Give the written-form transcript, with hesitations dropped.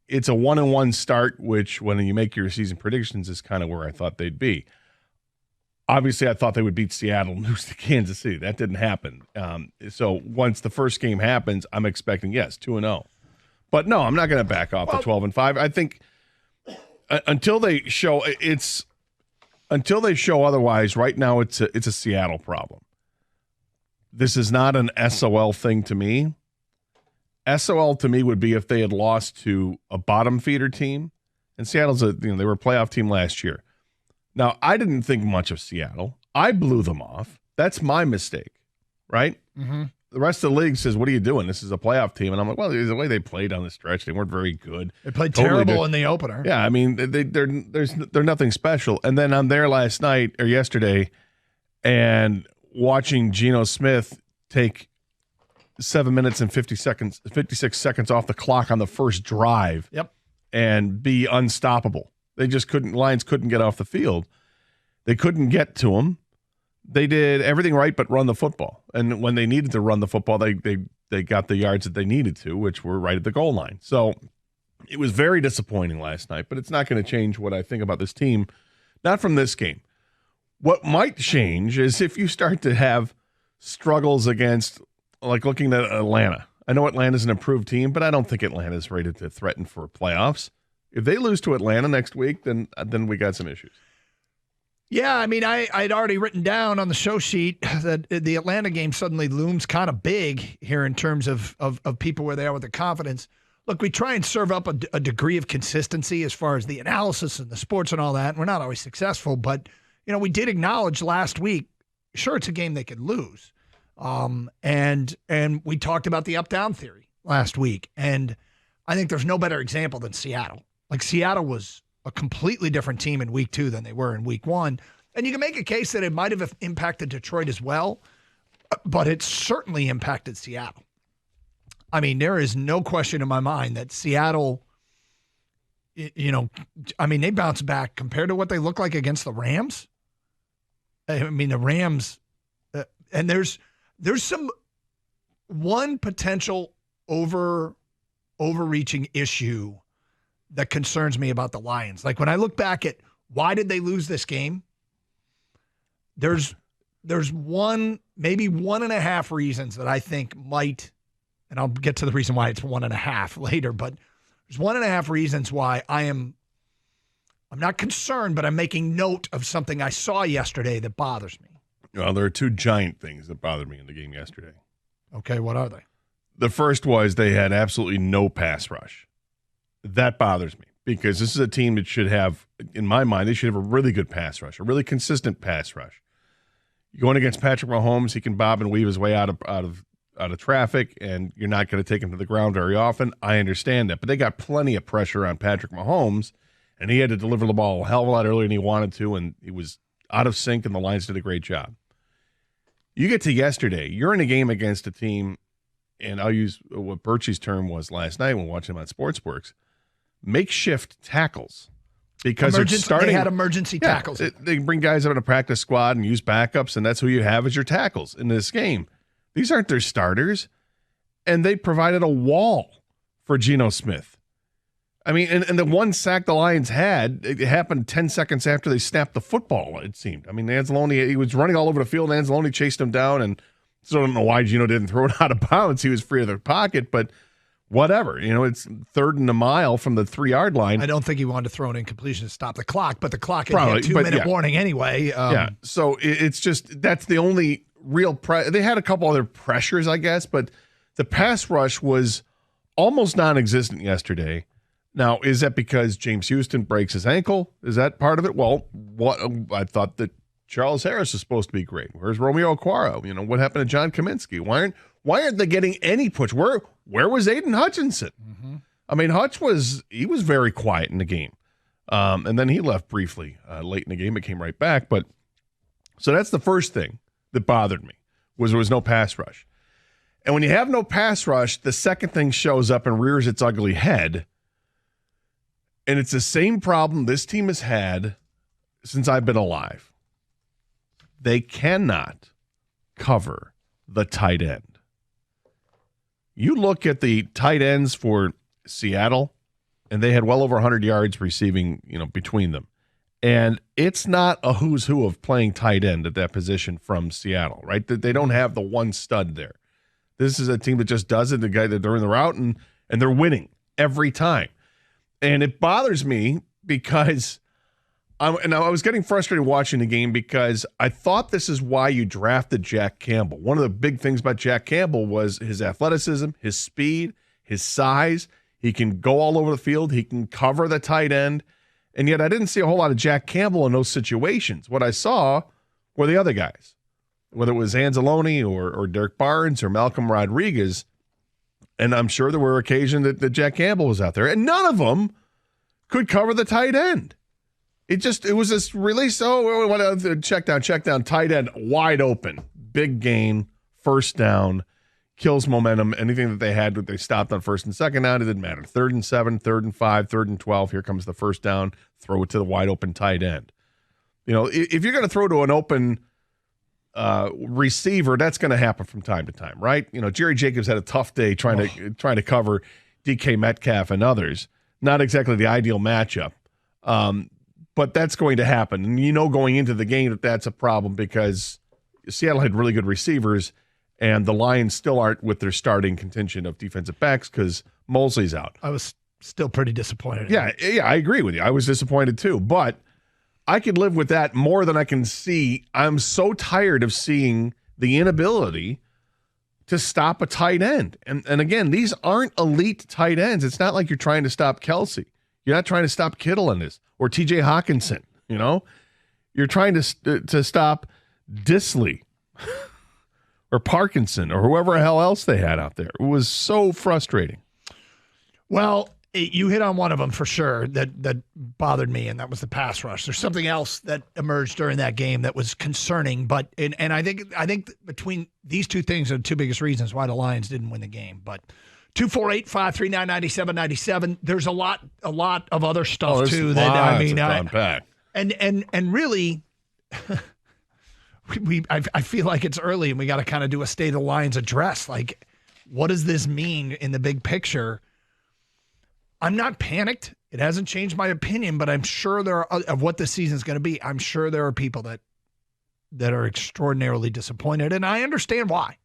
it's a 1-1 start, which when you make your season predictions is kind of where I thought they'd be. Obviously, I thought they would beat Seattle and lose to Kansas City. That didn't happen. So once the first game happens, I'm expecting, yes, 2-0. But no, I'm not going to back off the 12-5. I think until they show otherwise, right now it's a Seattle problem. This is not an SOL thing to me. SOL to me would be if they had lost to a bottom feeder team, and Seattle's they were a playoff team last year. Now, I didn't think much of Seattle. I blew them off. That's my mistake, right? Mm-hmm. The rest of the league says, what are you doing? This is a playoff team. And I'm like, well, the way they played on the stretch, they weren't very good. They played terrible in the opener. Yeah, I mean, they're nothing special. And then I'm there yesterday and watching Geno Smith take 7 minutes and 56 seconds off the clock on the first drive. Yep. And be unstoppable. Lions couldn't get off the field. They couldn't get to him. They did everything right but run the football. And when they needed to run the football, they got the yards that they needed to, which were right at the goal line. So it was very disappointing last night, but it's not going to change what I think about this team, not from this game. What might change is if you start to have struggles against, like looking at Atlanta. I know Atlanta's an improved team, but I don't think Atlanta's rated to threaten for playoffs. If they lose to Atlanta next week, then we got some issues. Yeah, I mean, I'd already written down on the show sheet that the Atlanta game suddenly looms kind of big here in terms of people where they are with the confidence. Look, we try and serve up a degree of consistency as far as the analysis and the sports and all that, and we're not always successful. But, we did acknowledge last week, sure, it's a game they could lose. And we talked about the up-down theory last week, and I think there's no better example than Seattle. Like, Seattle was a completely different team in week 2 than they were in week 1. And you can make a case that it might have impacted Detroit as well, but it certainly impacted Seattle. I mean, there is no question in my mind that Seattle, they bounced back compared to what they look like against the Rams. I mean, the Rams, and there's one potential overreaching issue that concerns me about the Lions. Like, when I look back at why did they lose this game, there's one, maybe 1.5 reasons that I think might, and I'll get to the reason why it's 1.5 later, but there's 1.5 reasons why I'm not concerned, but I'm making note of something I saw yesterday that bothers me. Well, there are 2 giant things that bothered me in the game yesterday. Okay, what are they? The first was they had absolutely no pass rush. That bothers me because this is a team that should have, in my mind, they should have a really good pass rush, a really consistent pass rush. You're going against Patrick Mahomes, he can bob and weave his way out of traffic, and you're not going to take him to the ground very often. I understand that, but they got plenty of pressure on Patrick Mahomes, and he had to deliver the ball a hell of a lot earlier than he wanted to, and he was out of sync, and the Lions did a great job. You get to yesterday, you're in a game against a team, and I'll use what Birchie's term was last night when watching him on Sportsworks, makeshift tackles. Because they had emergency tackles. They bring guys out in a practice squad and use backups, and that's who you have as your tackles in this game. These aren't their starters, and they provided a wall for Geno Smith. I mean, and the one sack the Lions had, it happened 10 seconds after they snapped the football, it seemed. I mean, Anzalone, he was running all over the field, and Anzalone chased him down, and so I don't know why Geno didn't throw it out of bounds. He was free of the pocket, but whatever. It's 3rd and a mile from the 3-yard line. I don't think he wanted to throw an incompletion to stop the clock, but the clock had a 2-minute warning anyway. So it's just, that's the only real they had a couple other pressures, I guess, but the pass rush was almost non-existent yesterday. Now, is that because James Houston breaks his ankle? Is that part of it? Well, I thought that Charles Harris is supposed to be great. Where's Romeo Okwara? What happened to John Kaminsky? Why aren't they getting any push? Where was Aiden Hutchinson? Mm-hmm. I mean, Hutch was very quiet in the game. And then he left briefly late in the game. It came right back. But so that's the first thing that bothered me, was there was no pass rush. And when you have no pass rush, the second thing shows up and rears its ugly head. And it's the same problem this team has had since I've been alive. They cannot cover the tight end. You look at the tight ends for Seattle, and they had well over 100 yards receiving, between them. And it's not a who's who of playing tight end at that position from Seattle, right? They don't have the one stud there. This is a team that just does it. The guy that they're in the route and they're winning every time. And it bothers me because I was getting frustrated watching the game because I thought this is why you drafted Jack Campbell. One of the big things about Jack Campbell was his athleticism, his speed, his size. He can go all over the field. He can cover the tight end. And yet I didn't see a whole lot of Jack Campbell in those situations. What I saw were the other guys, whether it was Anzalone or Dirk Barnes or Malcolm Rodriguez. And I'm sure there were occasions that Jack Campbell was out there. And none of them could cover the tight end. It was this release. Check down, tight end, wide open, big gain, first down, kills momentum. Anything that they had, they stopped on first and second down, it didn't matter. 3rd and 7, 3rd and 5, 3rd and 12. Here comes the first down. Throw it to the wide open tight end. If you're going to throw to an open receiver, that's going to happen from time to time, right? Jerry Jacobs had a tough day trying to cover DK Metcalf and others. Not exactly the ideal matchup. But that's going to happen. And going into the game that's a problem because Seattle had really good receivers and the Lions still aren't with their starting contingent of defensive backs because Mosley's out. I was still pretty disappointed. Yeah, I agree with you. I was disappointed too. But I could live with that more than I can see. I'm so tired of seeing the inability to stop a tight end. And again, these aren't elite tight ends. It's not like you're trying to stop Kelsey. You're not trying to stop Kittle in this or TJ Hawkinson, You're trying to stop Disley or Parkinson or whoever the hell else they had out there. It was so frustrating. Well, you hit on one of them for sure that bothered me, and that was the pass rush. There's something else that emerged during that game that was concerning, but and I think between these two things are the two biggest reasons why the Lions didn't win the game. But 248-539-9797. There's a lot of other stuff too that and really I feel like it's early and we got to kind of do a state of the Lions address. Like, what does this mean in the big picture? I'm not panicked. It hasn't changed my opinion, but I'm sure of what this season is going to be. I'm sure there are people that are extraordinarily disappointed, and I understand why.